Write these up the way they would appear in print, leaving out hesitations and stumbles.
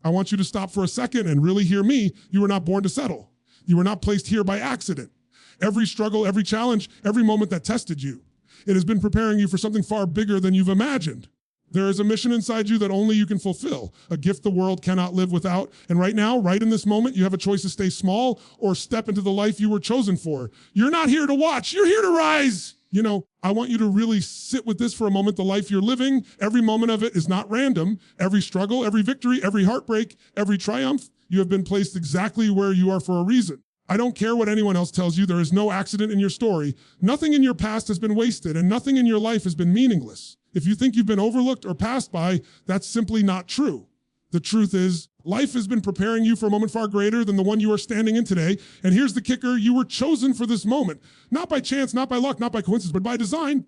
I want you to stop for a second and really hear me. You were not born to settle. You were not placed here by accident. Every struggle, every challenge, every moment that tested you, it has been preparing you for something far bigger than you've imagined. There is a mission inside you that only you can fulfill, a gift the world cannot live without. And right now, right in this moment, you have a choice to stay small or step into the life you were chosen for. You're not here to watch, you're here to rise. You know, I want you to really sit with this for a moment. The life you're living, every moment of it is not random. Every struggle, every victory, every heartbreak, every triumph, you have been placed exactly where you are for a reason. I don't care what anyone else tells you. There is no accident in your story. Nothing in your past has been wasted, and nothing in your life has been meaningless. If you think you've been overlooked or passed by, that's simply not true. The truth is, life has been preparing you for a moment far greater than the one you are standing in today. And here's the kicker: you were chosen for this moment. Not by chance, not by luck, not by coincidence, but by design.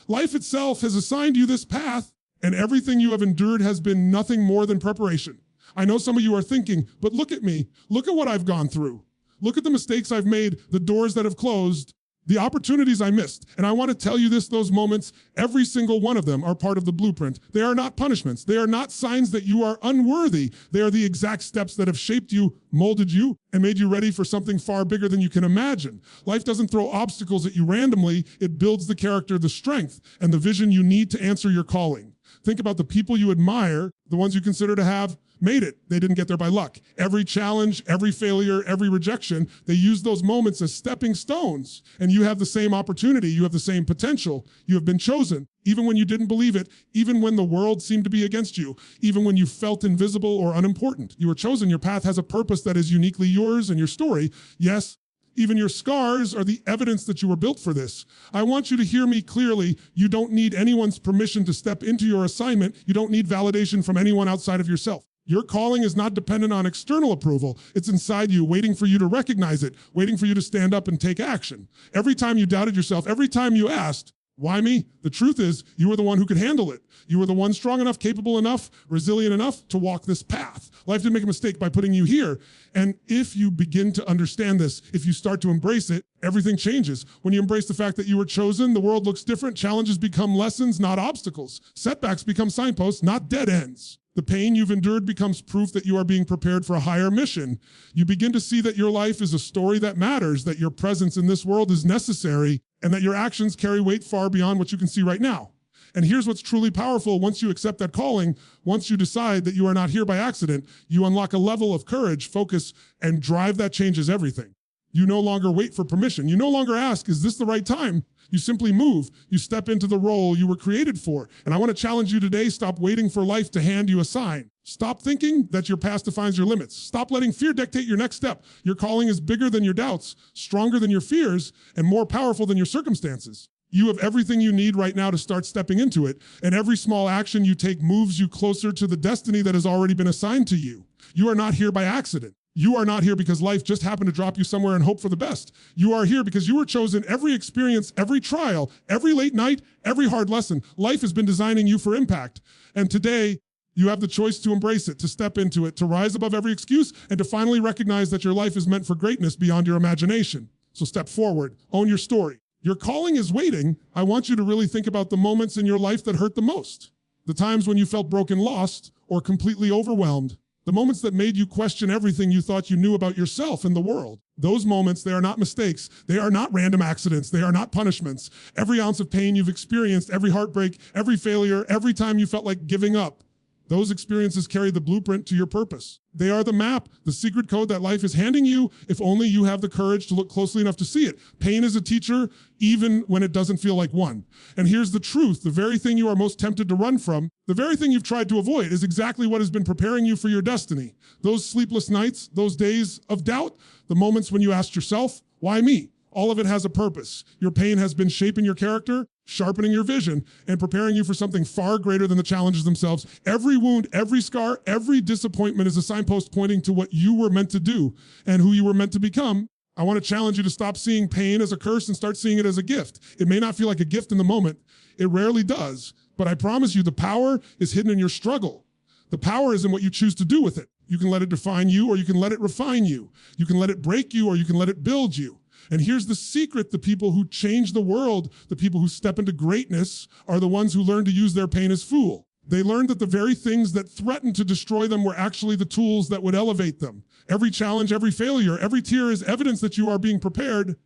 Life itself has assigned you this path, and everything you have endured has been nothing more than preparation. I know some of you are thinking, but look at me. Look at what I've gone through. Look at the mistakes I've made, the doors that have closed, the opportunities I missed. And I want to tell you this, those moments, every single one of them are part of the blueprint. They are not punishments. They are not signs that you are unworthy. They are the exact steps that have shaped you, molded you, and made you ready for something far bigger than you can imagine. Life doesn't throw obstacles at you randomly. It builds the character, the strength, and the vision you need to answer your calling. Think about the people you admire, the ones you consider to have made it. They didn't get there by luck. Every challenge, every failure, every rejection, they use those moments as stepping stones. And you have the same opportunity. You have the same potential. You have been chosen, even when you didn't believe it, even when the world seemed to be against you, even when you felt invisible or unimportant. You were chosen. Your path has a purpose that is uniquely yours, and your story, yes, even your scars are the evidence that you were built for this. I want you to hear me clearly. You don't need anyone's permission to step into your assignment. You don't need validation from anyone outside of yourself. Your calling is not dependent on external approval. It's inside you, waiting for you to recognize it, waiting for you to stand up and take action. Every time you doubted yourself, every time you asked, why me? The truth is, you were the one who could handle it. You were the one strong enough, capable enough, resilient enough to walk this path. Life didn't make a mistake by putting you here. And if you begin to understand this, if you start to embrace it, everything changes. When you embrace the fact that you were chosen, the world looks different. Challenges become lessons, not obstacles. Setbacks become signposts, not dead ends. The pain you've endured becomes proof that you are being prepared for a higher mission. You begin to see that your life is a story that matters, that your presence in this world is necessary, and that your actions carry weight far beyond what you can see right now. And here's what's truly powerful. Once you accept that calling, once you decide that you are not here by accident, you unlock a level of courage, focus, and drive that changes everything. You no longer wait for permission. You no longer ask, is this the right time? You simply move. You step into the role you were created for. And I want to challenge you today, stop waiting for life to hand you a sign. Stop thinking that your past defines your limits. Stop letting fear dictate your next step. Your calling is bigger than your doubts, stronger than your fears, and more powerful than your circumstances. You have everything you need right now to start stepping into it. And every small action you take moves you closer to the destiny that has already been assigned to you. You are not here by accident. You are not here because life just happened to drop you somewhere and hope for the best. You are here because you were chosen. Every experience, every trial, every late night, every hard lesson. Life has been designing you for impact. And today, you have the choice to embrace it, to step into it, to rise above every excuse, and to finally recognize that your life is meant for greatness beyond your imagination. So step forward, own your story. Your calling is waiting. I want you to really think about the moments in your life that hurt the most. The times when you felt broken, lost, or completely overwhelmed. The moments that made you question everything you thought you knew about yourself and the world. Those moments, they are not mistakes. They are not random accidents. They are not punishments. Every ounce of pain you've experienced, every heartbreak, every failure, every time you felt like giving up, those experiences carry the blueprint to your purpose. They are the map, the secret code that life is handing you if only you have the courage to look closely enough to see it. Pain is a teacher, even when it doesn't feel like one. And here's the truth, the very thing you are most tempted to run from, the very thing you've tried to avoid is exactly what has been preparing you for your destiny. Those sleepless nights, those days of doubt, the moments when you asked yourself, why me? All of it has a purpose. Your pain has been shaping your character, sharpening your vision, and preparing you for something far greater than the challenges themselves. Every wound, every scar, every disappointment is a signpost pointing to what you were meant to do and who you were meant to become. I want to challenge you to stop seeing pain as a curse and start seeing it as a gift. It may not feel like a gift in the moment. It rarely does. But I promise you the power is hidden in your struggle. The power is in what you choose to do with it. You can let it define you, or you can let it refine you. You can let it break you, or you can let it build you. And here's the secret: the people who change the world, the people who step into greatness, are the ones who learn to use their pain as fuel. They learned that the very things that threatened to destroy them were actually the tools that would elevate them. Every challenge, every failure, every tear is evidence that you are being prepared.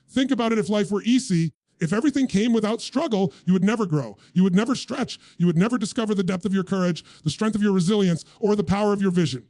Think about it if life were easy. If everything came without struggle, you would never grow. You would never stretch. You would never discover the depth of your courage, the strength of your resilience, or the power of your vision.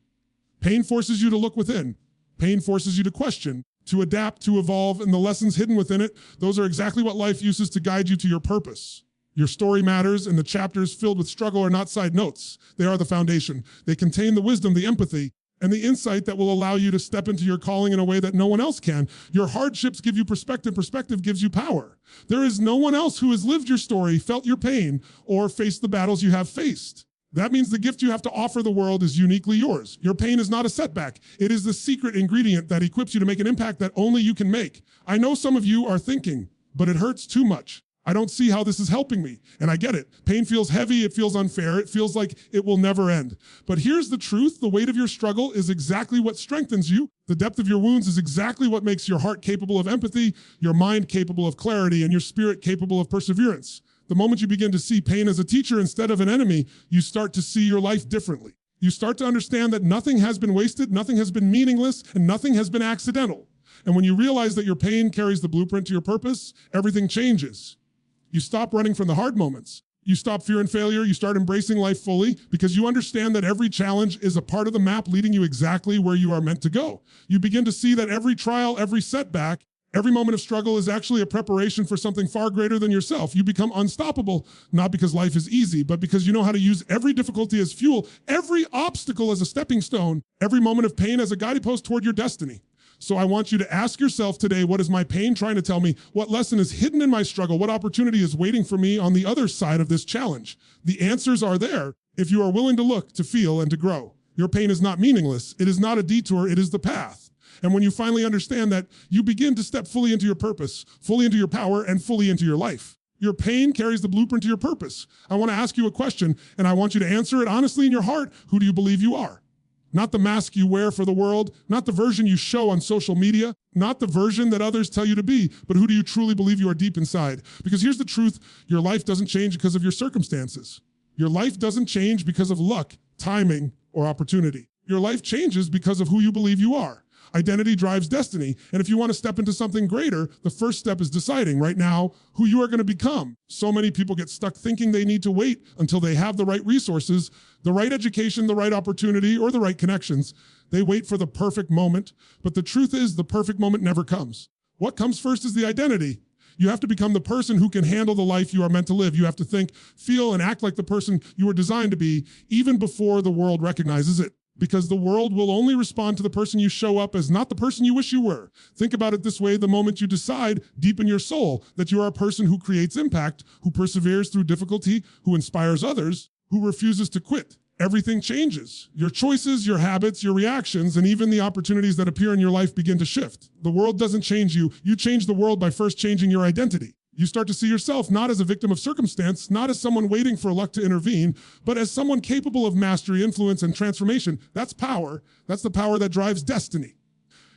Pain forces you to look within. Pain forces you to question, to adapt, to evolve, and the lessons hidden within it, those are exactly what life uses to guide you to your purpose. Your story matters, and the chapters filled with struggle are not side notes. They are the foundation. They contain the wisdom, the empathy, and the insight that will allow you to step into your calling in a way that no one else can. Your hardships give you perspective. Perspective gives you power. There is no one else who has lived your story, felt your pain, or faced the battles you have faced. That means the gift you have to offer the world is uniquely yours. Your pain is not a setback. It is the secret ingredient that equips you to make an impact that only you can make. I know some of you are thinking, but it hurts too much. I don't see how this is helping me. And I get it. Pain feels heavy. It feels unfair. It feels like it will never end. But here's the truth. The weight of your struggle is exactly what strengthens you. The depth of your wounds is exactly what makes your heart capable of empathy, your mind capable of clarity, and your spirit capable of perseverance. The moment you begin to see pain as a teacher instead of an enemy, you start to see your life differently. You start to understand that nothing has been wasted, nothing has been meaningless, and nothing has been accidental. And when you realize that your pain carries the blueprint to your purpose, everything changes. You stop running from the hard moments. You stop fearing failure. You start embracing life fully because you understand that every challenge is a part of the map leading you exactly where you are meant to go. You begin to see that every trial, every setback, every moment of struggle is actually a preparation for something far greater than yourself. You become unstoppable, not because life is easy, but because you know how to use every difficulty as fuel, every obstacle as a stepping stone, every moment of pain as a guidepost toward your destiny. So I want you to ask yourself today, what is my pain trying to tell me? What lesson is hidden in my struggle? What opportunity is waiting for me on the other side of this challenge? The answers are there if you are willing to look, to feel, and to grow. Your pain is not meaningless. It is not a detour. It is the path. And when you finally understand that, you begin to step fully into your purpose, fully into your power, and fully into your life. Your pain carries the blueprint to your purpose. I want to ask you a question, and I want you to answer it honestly in your heart. Who do you believe you are? Not the mask you wear for the world, not the version you show on social media, not the version that others tell you to be, but who do you truly believe you are deep inside? Because here's the truth, your life doesn't change because of your circumstances. Your life doesn't change because of luck, timing, or opportunity. Your life changes because of who you believe you are. Identity drives destiny. And if you want to step into something greater, the first step is deciding right now who you are going to become. So many people get stuck thinking they need to wait until they have the right resources, the right education, the right opportunity, or the right connections. They wait for the perfect moment. But the truth is the perfect moment never comes. What comes first is the identity. You have to become the person who can handle the life you are meant to live. You have to think, feel, and act like the person you were designed to be even before the world recognizes it. Because the world will only respond to the person you show up as, not the person you wish you were. Think about it this way, the moment you decide deep in your soul that you are a person who creates impact, who perseveres through difficulty, who inspires others, who refuses to quit, everything changes. Your choices, your habits, your reactions, and even the opportunities that appear in your life begin to shift. The world doesn't change you. You change the world by first changing your identity. You start to see yourself not as a victim of circumstance, not as someone waiting for luck to intervene, but as someone capable of mastery, influence, and transformation. That's power. That's the power that drives destiny.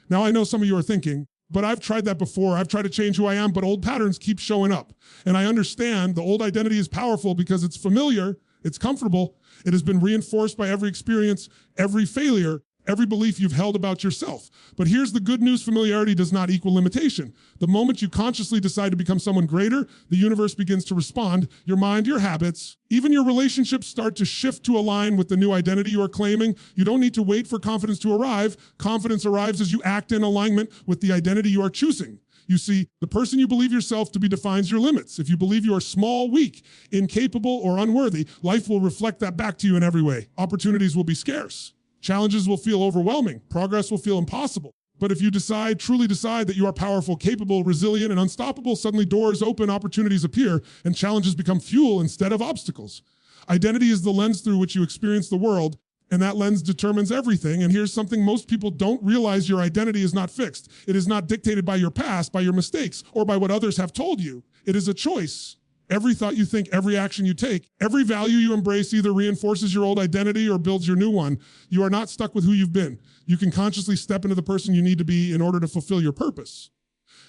Now, I know some of you are thinking, but I've tried that before. I've tried to change who I am, but old patterns keep showing up. And I understand the old identity is powerful because it's familiar, it's comfortable, it has been reinforced by every experience, every failure, every belief you've held about yourself. But here's the good news, familiarity does not equal limitation. The moment you consciously decide to become someone greater, the universe begins to respond. Your mind, your habits, even your relationships start to shift to align with the new identity you are claiming. You don't need to wait for confidence to arrive. Confidence arrives as you act in alignment with the identity you are choosing. You see, the person you believe yourself to be defines your limits. If you believe you are small, weak, incapable, or unworthy, life will reflect that back to you in every way. Opportunities will be scarce. Challenges will feel overwhelming. Progress will feel impossible. But if you truly decide that you are powerful, capable, resilient, and unstoppable, suddenly doors open, opportunities appear, and challenges become fuel instead of obstacles. Identity is the lens through which you experience the world, and that lens determines everything. And here's something most people don't realize: your identity is not fixed. It is not dictated by your past, by your mistakes, or by what others have told you. It is a choice. Every thought you think, every action you take, every value you embrace either reinforces your old identity or builds your new one. You are not stuck with who you've been. You can consciously step into the person you need to be in order to fulfill your purpose.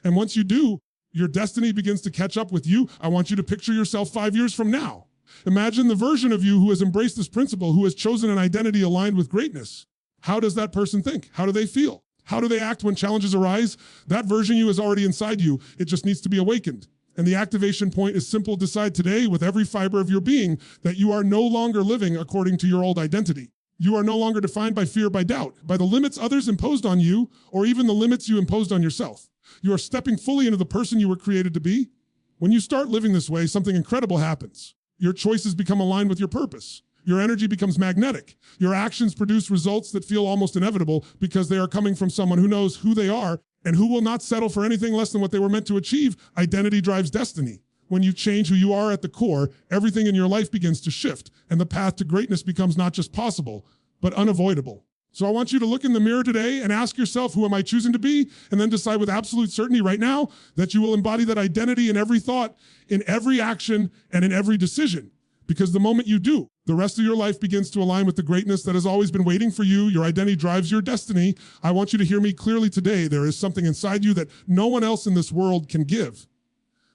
And once you do, your destiny begins to catch up with you. I want you to picture yourself 5 years from now. Imagine the version of you who has embraced this principle, who has chosen an identity aligned with greatness. How does that person think? How do they feel? How do they act when challenges arise? That version of you is already inside you. It just needs to be awakened. And the activation point is simple. Decide today with every fiber of your being that you are no longer living according to your old identity. You are no longer defined by fear, by doubt, by the limits others imposed on you, or even the limits you imposed on yourself. You are stepping fully into the person you were created to be. When you start living this way, something incredible happens. Your choices become aligned with your purpose. Your energy becomes magnetic. Your actions produce results that feel almost inevitable because they are coming from someone who knows who they are and who will not settle for anything less than what they were meant to achieve. Identity drives destiny. When you change who you are at the core, everything in your life begins to shift, and the path to greatness becomes not just possible, but unavoidable. So I want you to look in the mirror today and ask yourself, who am I choosing to be? And then decide with absolute certainty right now that you will embody that identity in every thought, in every action, and in every decision. Because the moment you do, the rest of your life begins to align with the greatness that has always been waiting for you. Your identity drives your destiny. I want you to hear me clearly today. There is something inside you that no one else in this world can give.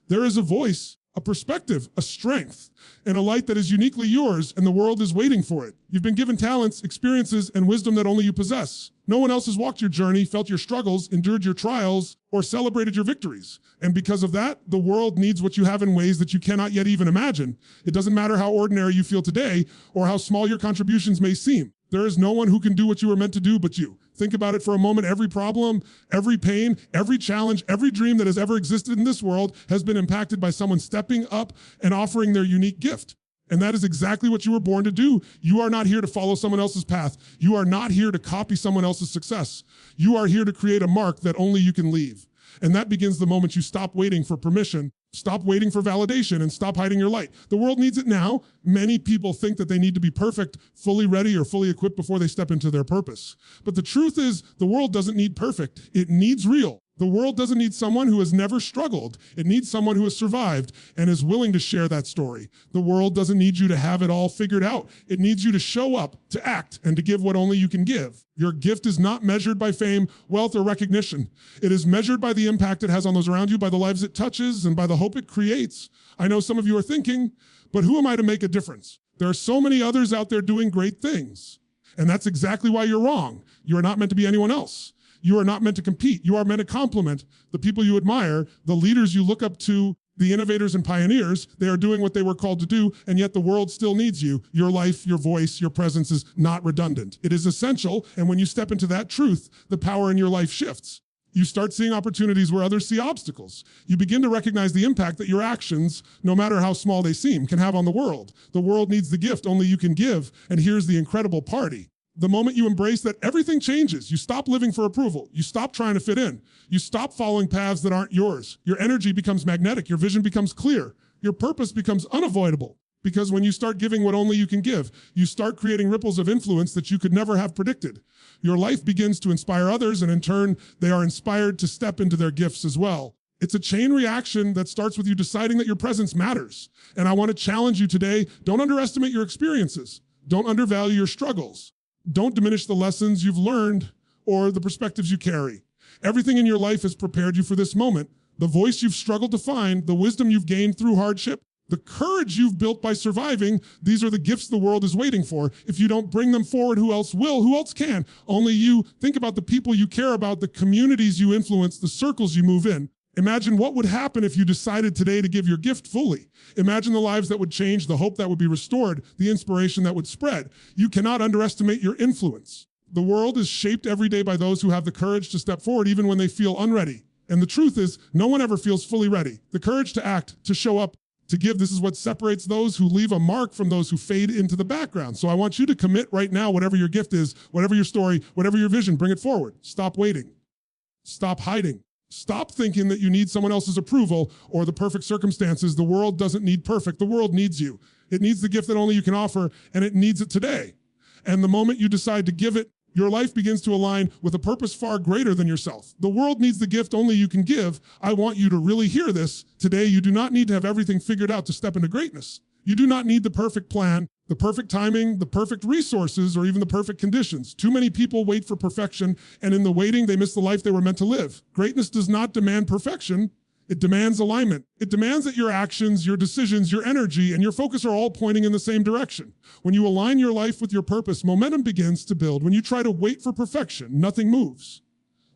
There is a voice, a perspective, a strength, and a light that is uniquely yours, and the world is waiting for it. You've been given talents, experiences, and wisdom that only you possess. No one else has walked your journey, felt your struggles, endured your trials, or celebrated your victories. And because of that, the world needs what you have in ways that you cannot yet even imagine. It doesn't matter how ordinary you feel today or how small your contributions may seem. There is no one who can do what you were meant to do but you. Think about it for a moment. Every problem, every pain, every challenge, every dream that has ever existed in this world has been impacted by someone stepping up and offering their unique gift. And that is exactly what you were born to do. You are not here to follow someone else's path. You are not here to copy someone else's success. You are here to create a mark that only you can leave. And that begins the moment you stop waiting for permission, stop waiting for validation, and stop hiding your light. The world needs it now. Many people think that they need to be perfect, fully ready, or fully equipped before they step into their purpose. But the truth is, the world doesn't need perfect. It needs real. The world doesn't need someone who has never struggled. It needs someone who has survived and is willing to share that story. The world doesn't need you to have it all figured out. It needs you to show up, to act, and to give what only you can give. Your gift is not measured by fame, wealth, or recognition. It is measured by the impact it has on those around you, by the lives it touches, and by the hope it creates. I know some of you are thinking, but who am I to make a difference? There are so many others out there doing great things. And that's exactly why you're wrong. You are not meant to be anyone else. You are not meant to compete. You are meant to complement the people you admire, the leaders you look up to, the innovators and pioneers. They are doing what they were called to do, and yet the world still needs you. Your life, your voice, your presence is not redundant. It is essential, and when you step into that truth, the power in your life shifts. You start seeing opportunities where others see obstacles. You begin to recognize the impact that your actions, no matter how small they seem, can have on the world. The world needs the gift only you can give, and here's the incredible party. The moment you embrace that, everything changes. You stop living for approval. You stop trying to fit in. You stop following paths that aren't yours. Your energy becomes magnetic. Your vision becomes clear. Your purpose becomes unavoidable. Because when you start giving what only you can give, you start creating ripples of influence that you could never have predicted. Your life begins to inspire others, and in turn, they are inspired to step into their gifts as well. It's a chain reaction that starts with you deciding that your presence matters. And I want to challenge you today, don't underestimate your experiences. Don't undervalue your struggles. Don't diminish the lessons you've learned or the perspectives you carry. Everything in your life has prepared you for this moment. The voice you've struggled to find, the wisdom you've gained through hardship, the courage you've built by surviving, these are the gifts the world is waiting for. If you don't bring them forward, who else will? Who else can? Only you. Think about the people you care about, the communities you influence, the circles you move in. Imagine what would happen if you decided today to give your gift fully. Imagine the lives that would change, the hope that would be restored, the inspiration that would spread. You cannot underestimate your influence. The world is shaped every day by those who have the courage to step forward even when they feel unready. And the truth is, no one ever feels fully ready. The courage to act, to show up, to give, this is what separates those who leave a mark from those who fade into the background. So I want you to commit right now, whatever your gift is, whatever your story, whatever your vision, bring it forward. Stop waiting. Stop hiding. Stop thinking that you need someone else's approval or the perfect circumstances. The world doesn't need perfect. The world needs you. It needs the gift that only you can offer, and it needs it today. And the moment you decide to give it, your life begins to align with a purpose far greater than yourself. The world needs the gift only you can give. I want you to really hear this. Today, you do not need to have everything figured out to step into greatness. You do not need the perfect plan, the perfect timing, the perfect resources, or even the perfect conditions. Too many people wait for perfection, and in the waiting, they miss the life they were meant to live. Greatness does not demand perfection. It demands alignment. It demands that your actions, your decisions, your energy, and your focus are all pointing in the same direction. When you align your life with your purpose, momentum begins to build. When you try to wait for perfection, nothing moves.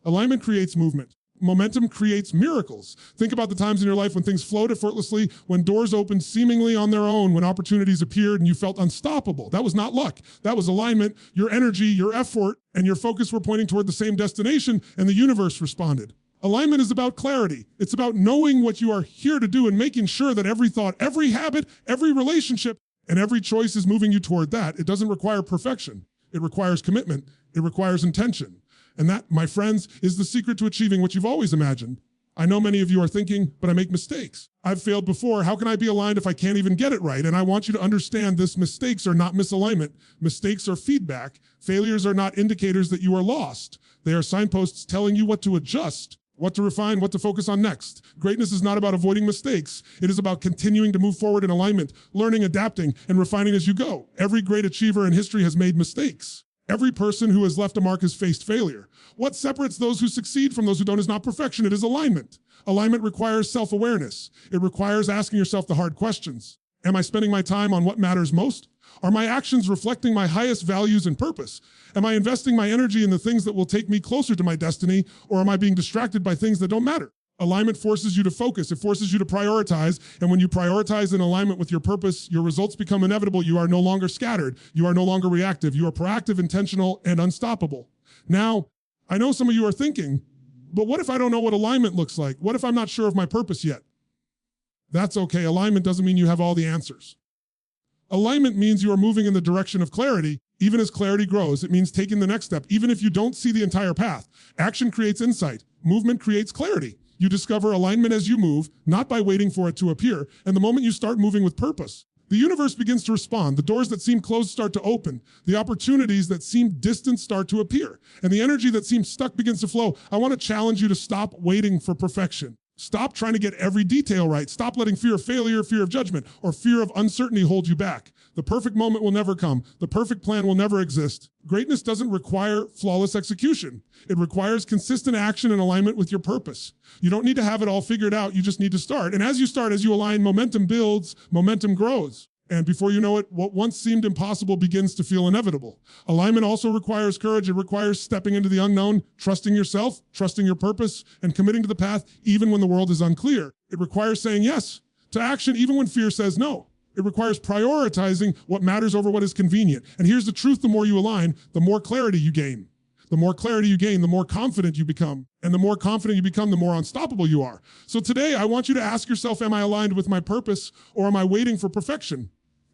Alignment creates movement. Momentum creates miracles. Think about the times in your life when things flowed effortlessly, when doors opened seemingly on their own, when opportunities appeared and you felt unstoppable. That was not luck. That was alignment. Your energy, your effort, and your focus were pointing toward the same destination, and the universe responded. Alignment is about clarity. It's about knowing what you are here to do and making sure that every thought, every habit, every relationship, and every choice is moving you toward that. It doesn't require perfection. It requires commitment. It requires intention. And that, my friends, is the secret to achieving what you've always imagined. I know many of you are thinking, but I make mistakes. I've failed before. How can I be aligned if I can't even get it right? And I want you to understand this: mistakes are not misalignment. Mistakes are feedback. Failures are not indicators that you are lost. They are signposts telling you what to adjust, what to refine, what to focus on next. Greatness is not about avoiding mistakes. It is about continuing to move forward in alignment, learning, adapting, and refining as you go. Every great achiever in history has made mistakes. Every person who has left a mark has faced failure. What separates those who succeed from those who don't is not perfection, it is alignment. Alignment requires self-awareness. It requires asking yourself the hard questions. Am I spending my time on what matters most? Are my actions reflecting my highest values and purpose? Am I investing my energy in the things that will take me closer to my destiny, or am I being distracted by things that don't matter? Alignment forces you to focus. It forces you to prioritize. And when you prioritize in alignment with your purpose, your results become inevitable. You are no longer scattered. You are no longer reactive. You are proactive, intentional, and unstoppable. Now, I know some of you are thinking, but what if I don't know what alignment looks like? What if I'm not sure of my purpose yet? That's okay. Alignment doesn't mean you have all the answers. Alignment means you are moving in the direction of clarity. Even as clarity grows, it means taking the next step, even if you don't see the entire path. Action creates insight. Movement creates clarity. You discover alignment as you move, not by waiting for it to appear. And the moment you start moving with purpose, the universe begins to respond. The doors that seem closed start to open. The opportunities that seem distant start to appear. And the energy that seems stuck begins to flow. I want to challenge you to stop waiting for perfection. Stop trying to get every detail right. Stop letting fear of failure, fear of judgment, or fear of uncertainty hold you back. The perfect moment will never come. The perfect plan will never exist. Greatness doesn't require flawless execution. It requires consistent action in alignment with your purpose. You don't need to have it all figured out. You just need to start. And as you start, as you align, momentum builds, momentum grows. And before you know it, what once seemed impossible begins to feel inevitable. Alignment also requires courage. It requires stepping into the unknown, trusting yourself, trusting your purpose, and committing to the path even when the world is unclear. It requires saying yes to action even when fear says no. It requires prioritizing what matters over what is convenient. And here's the truth: the more you align, the more clarity you gain. The more clarity you gain, the more confident you become. And the more confident you become, the more unstoppable you are. So today, I want you to ask yourself, am I aligned with my purpose, or am I waiting for perfection?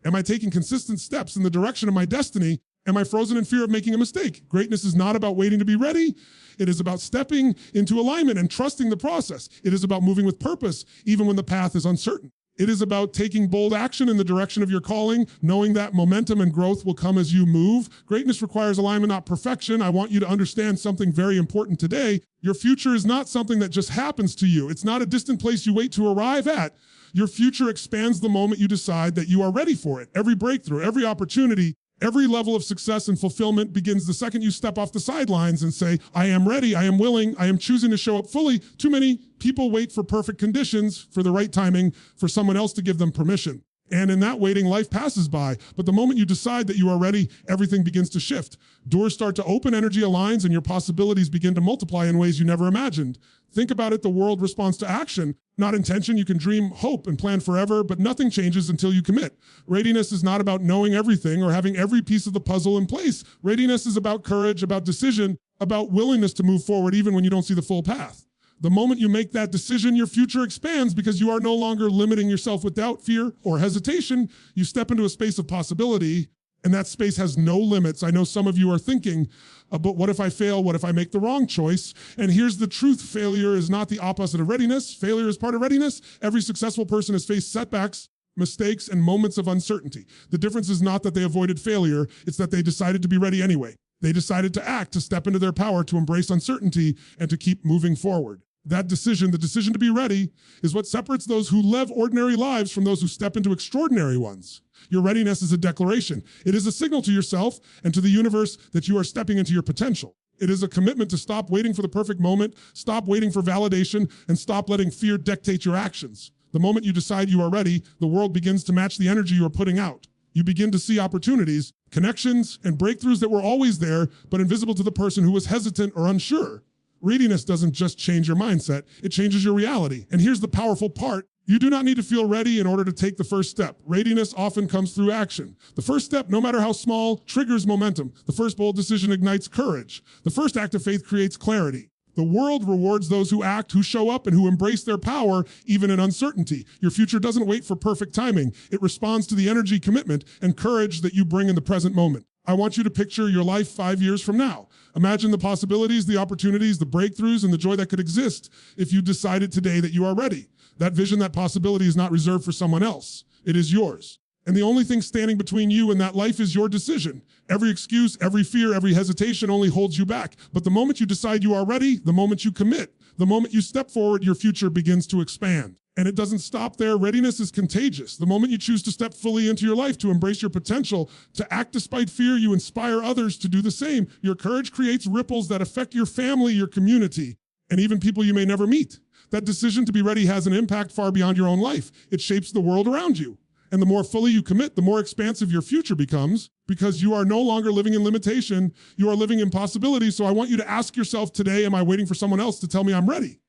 Am I taking consistent steps in the direction of my destiny? Am I frozen in fear of making a mistake? Greatness is not about waiting to be ready. It is about stepping into alignment and trusting the process. It is about moving with purpose, even when the path is uncertain. It is about taking bold action in the direction of your calling, knowing that momentum and growth will come as you move. Greatness requires alignment, not perfection. I want you to understand something very important today. Your future is not something that just happens to you. It's not a distant place you wait to arrive at. Your future expands the moment you decide that you are ready for it. Every breakthrough, every opportunity, every level of success and fulfillment begins the second you step off the sidelines and say, I am ready, I am willing, I am choosing to show up fully. Too many people wait for perfect conditions, for the right timing, for someone else to give them permission. And in that waiting, life passes by. But the moment you decide that you are ready, everything begins to shift. Doors start to open, energy aligns, and your possibilities begin to multiply in ways you never imagined. Think about it: the world responds to action, not intention. You can dream, hope, and plan forever, but nothing changes until you commit. Readiness is not about knowing everything or having every piece of the puzzle in place. Readiness is about courage, about decision, about willingness to move forward even when you don't see the full path. The moment you make that decision, your future expands because you are no longer limiting yourself with doubt, fear, or hesitation. You step into a space of possibility, and that space has no limits. I know some of you are thinking, but what if I fail? What if I make the wrong choice? And here's the truth: failure is not the opposite of readiness. Failure is part of readiness. Every successful person has faced setbacks, mistakes, and moments of uncertainty. The difference is not that they avoided failure, it's that they decided to be ready anyway. They decided to act, to step into their power, to embrace uncertainty, and to keep moving forward. That decision, the decision to be ready, is what separates those who live ordinary lives from those who step into extraordinary ones. Your readiness is a declaration. It is a signal to yourself and to the universe that you are stepping into your potential. It is a commitment to stop waiting for the perfect moment, stop waiting for validation, and stop letting fear dictate your actions. The moment you decide you are ready, the world begins to match the energy you are putting out. You begin to see opportunities, connections, and breakthroughs that were always there, but invisible to the person who was hesitant or unsure. Readiness doesn't just change your mindset, it changes your reality. And here's the powerful part. You do not need to feel ready in order to take the first step. Readiness often comes through action. The first step, no matter how small, triggers momentum. The first bold decision ignites courage. The first act of faith creates clarity. The world rewards those who act, who show up, and who embrace their power, even in uncertainty. Your future doesn't wait for perfect timing. It responds to the energy, commitment, and courage that you bring in the present moment. I want you to picture your life 5 years from now. Imagine the possibilities, the opportunities, the breakthroughs, and the joy that could exist if you decided today that you are ready. That vision, that possibility is not reserved for someone else. It is yours. And the only thing standing between you and that life is your decision. Every excuse, every fear, every hesitation only holds you back. But the moment you decide you are ready, the moment you commit, the moment you step forward, your future begins to expand. And it doesn't stop there. Readiness is contagious. The moment you choose to step fully into your life, to embrace your potential, to act despite fear, you inspire others to do the same. Your courage creates ripples that affect your family, your community, and even people you may never meet. That decision to be ready has an impact far beyond your own life. It shapes the world around you. And the more fully you commit, the more expansive your future becomes, because you are no longer living in limitation, you are living in possibility. So I want you to ask yourself today, am I waiting for someone else to tell me I'm ready?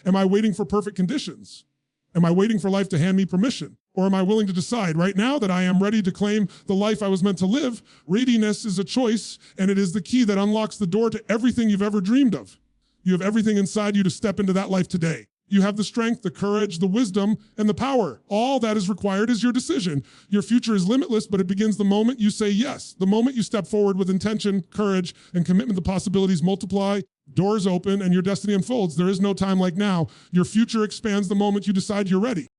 Am I waiting for perfect conditions? Am I waiting for life to hand me permission? Or am I willing to decide right now that I am ready to claim the life I was meant to live? Readiness is a choice, and it is the key that unlocks the door to everything you've ever dreamed of. You have everything inside you to step into that life today. You have the strength, the courage, the wisdom, and the power. All that is required is your decision. Your future is limitless, but it begins the moment you say yes. The moment you step forward with intention, courage, and commitment, the possibilities multiply, doors open, and your destiny unfolds. There is no time like now. Your future expands the moment you decide you're ready.